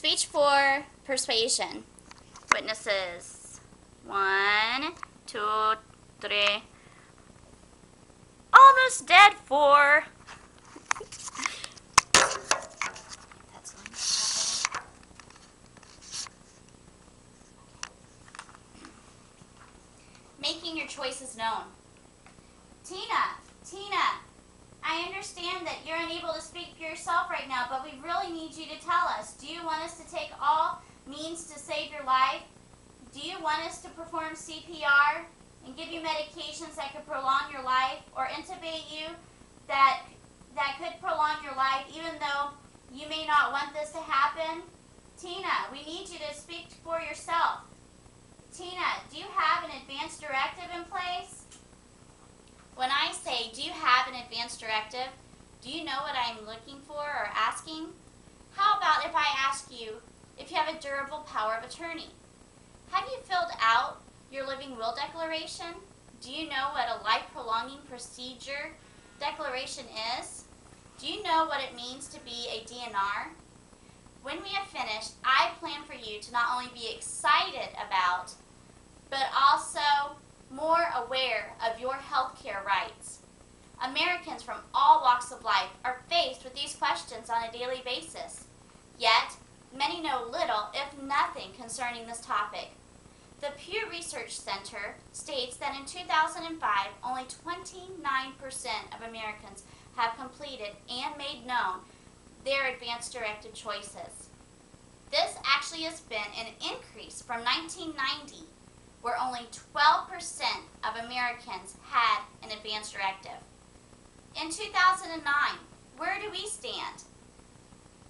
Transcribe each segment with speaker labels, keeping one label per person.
Speaker 1: Speech for persuasion. Witnesses. 1, 2, 3. Almost dead 4. That's one. Making your choices known. Tina, I understand that you're unable to speak for yourself right now, but we really need you to tell us. Do you want us to take all means to save your life? Do you want us to perform CPR and give you medications that could prolong your life, or intubate you that could prolong your life even though you may not want this to happen? Tina, we need you to speak for yourself. Tina, do you have an advance directive in place? When I say, do you have an advance directive, do you know what I'm looking for or asking? How about if I ask you if you have a durable power of attorney? Have you filled out your living will declaration? Do you know what a life-prolonging procedure declaration is? Do you know what it means to be a DNR? When we have finished, I plan for you to not only be excited about, but also more aware of your health care rights. Americans from all walks of life are faced with these questions on a daily basis. Yet, many know little, if nothing, concerning this topic. The Pew Research Center states that in 2005, only 29% of Americans have completed and made known their advance directive choices. This actually has been an increase from 1990, where only 12% of Americans had an advance directive. In 2009, where do we stand?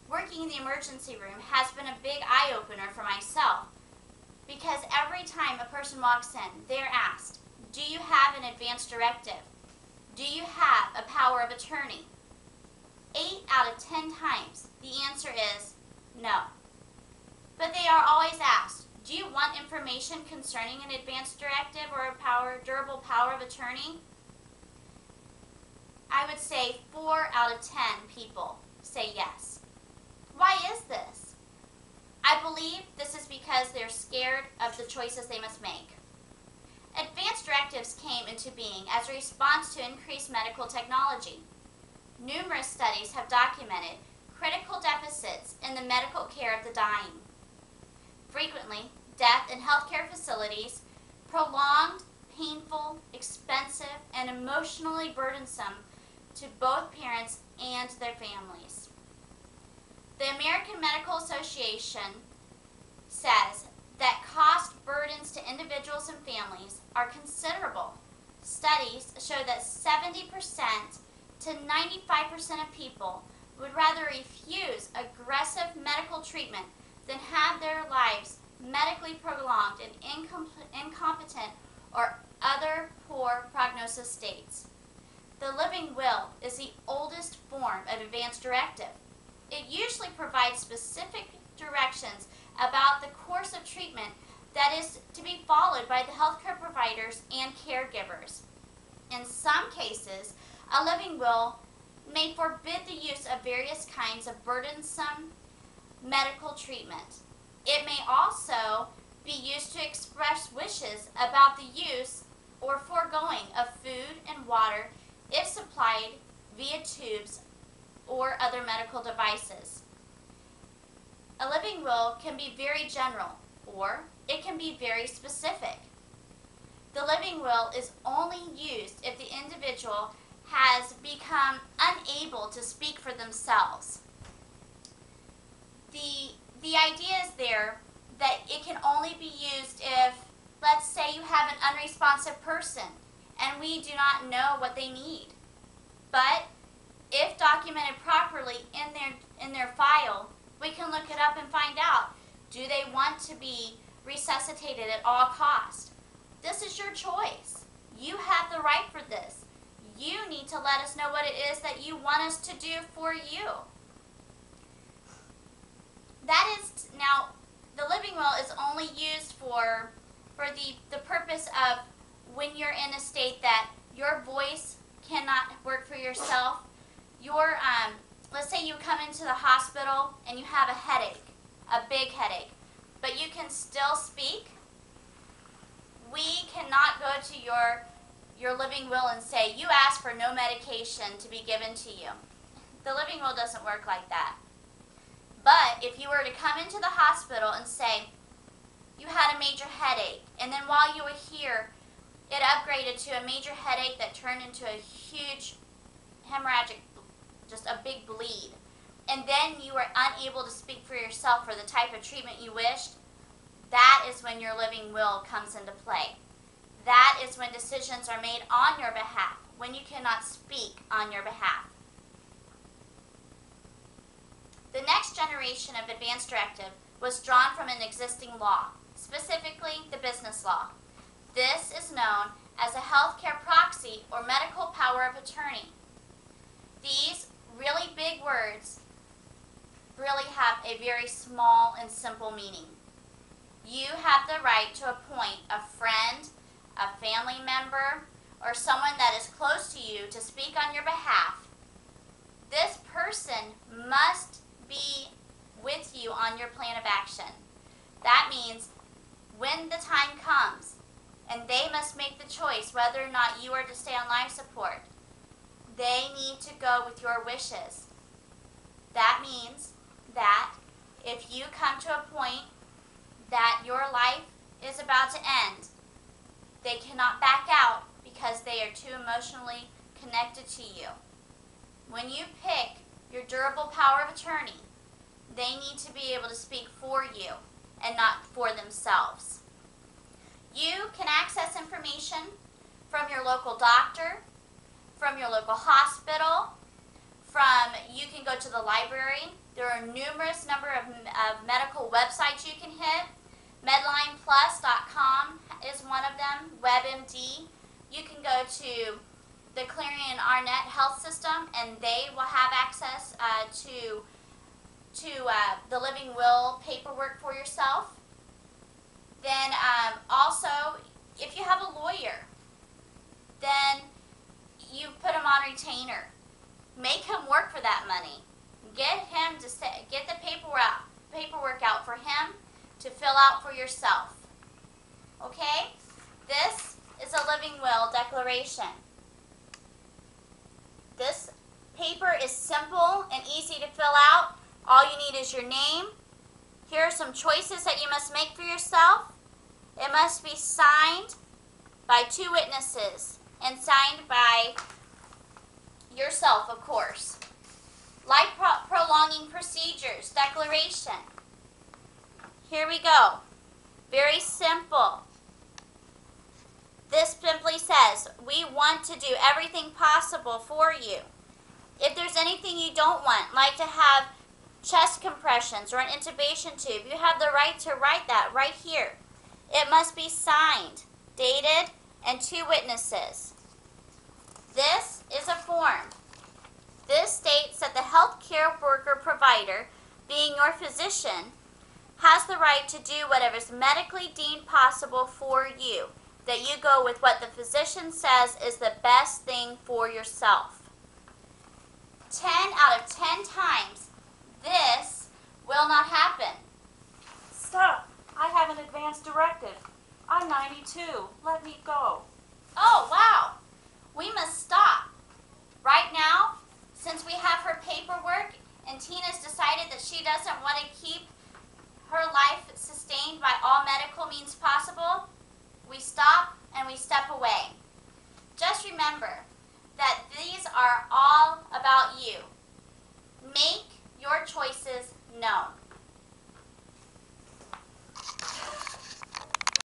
Speaker 1: Working in the emergency room has been a big eye-opener for myself, because every time a person walks in, they're asked, do you have an advance directive? Do you have a power of attorney? 8 out of 10 times, the answer is no. But they are always asked, do you want information concerning an advance directive or a durable power of attorney? I would say 4 out of 10 people say yes. Why is this? I believe this is because they're scared of the choices they must make. Advance directives came into being as a response to increased medical technology. Numerous studies have documented critical deficits in the medical care of the dying. Frequently, death in healthcare facilities, prolonged, painful, expensive, and emotionally burdensome to both parents and their families. The American Medical Association says that cost burdens to individuals and families are considerable. Studies show that 70% to 95% of people would rather refuse aggressive medical treatment than have their lives medically prolonged in incompetent or other poor prognosis states. The living will is the oldest form of advance directive. It usually provides specific directions about the course of treatment that is to be followed by the healthcare providers and caregivers. In some cases, a living will may forbid the use of various kinds of burdensome medical treatment. It may also be used to express wishes about the use or foregoing of food and water if supplied via tubes or other medical devices. A living will can be very general, or it can be very specific. The living will is only used if the individual has become unable to speak for themselves. The idea is there that it can only be used if, let's say, you have an unresponsive person and we do not know what they need. But if documented properly in their file, we can look it up and find out, do they want to be resuscitated at all costs? This is your choice. You have the right for this. You need to let us know what it is that you want us to do for you. That is, now, the living will is only used for the purpose of when you're in a state that your voice cannot work for yourself. Let's say you come into the hospital and you have a headache. a big headache, but you can still speak, we cannot go to your living will and say, you asked for no medication to be given to you. The living will doesn't work like that. But if you were to come into the hospital and say, you had a major headache, and then while you were here, it upgraded to a major headache that turned into a huge hemorrhagic, just a big bleed, and then you were unable to speak for yourself for the type of treatment you wished, that is when your living will comes into play. That is when decisions are made on your behalf, when you cannot speak on your behalf. The next generation of advanced directive was drawn from an existing law, specifically the business law. This is known as a healthcare proxy or medical power of attorney. These really big words really have a very small and simple meaning. You have the right to appoint a friend, a family member, or someone that is close to you to speak on your behalf. This person must be with you on your plan of action. That means when the time comes and they must make the choice whether or not you are to stay on life support, they need to go with your wishes. That means that if you come to a point that your life is about to end, they cannot back out because they are too emotionally connected to you. When you pick your durable power of attorney, they need to be able to speak for you and not for themselves. You can access information from your local doctor, from your local hospital, you can go to the library. There are numerous number of medical websites you can hit. MedlinePlus.com is one of them, WebMD. You can go to the Clarion Arnett Health System, and they will have access to the living will paperwork for yourself. Then also, if you have a lawyer, then you put him on retainer. Make him work for that money. Get him to get the paperwork out for him to fill out for yourself. Okay? This is a living will declaration. This paper is simple and easy to fill out. All you need is your name. Here are some choices that you must make for yourself. It must be signed by 2 witnesses and signed by yourself, of course. Life prolonging procedures declaration. Here we go. Very simple. This simply says, we want to do everything possible for you. If there's anything you don't want, like to have chest compressions or an intubation tube, you have the right to write that right here. It must be signed, dated, and 2 witnesses. This is a form. This states that the healthcare worker provider, being your physician, has the right to do whatever is medically deemed possible for you, that you go with what the physician says is the best thing for yourself. 10 out of 10 times, this will not happen.
Speaker 2: Stop! I have an advance directive. I'm 92. Let me go.
Speaker 1: Oh, wow. We must stop. Right now, since we have her paperwork and Tina's decided that she doesn't want to keep her life sustained by all medical means possible, we stop and we step away. Just remember that these are all about you. Make your choices known.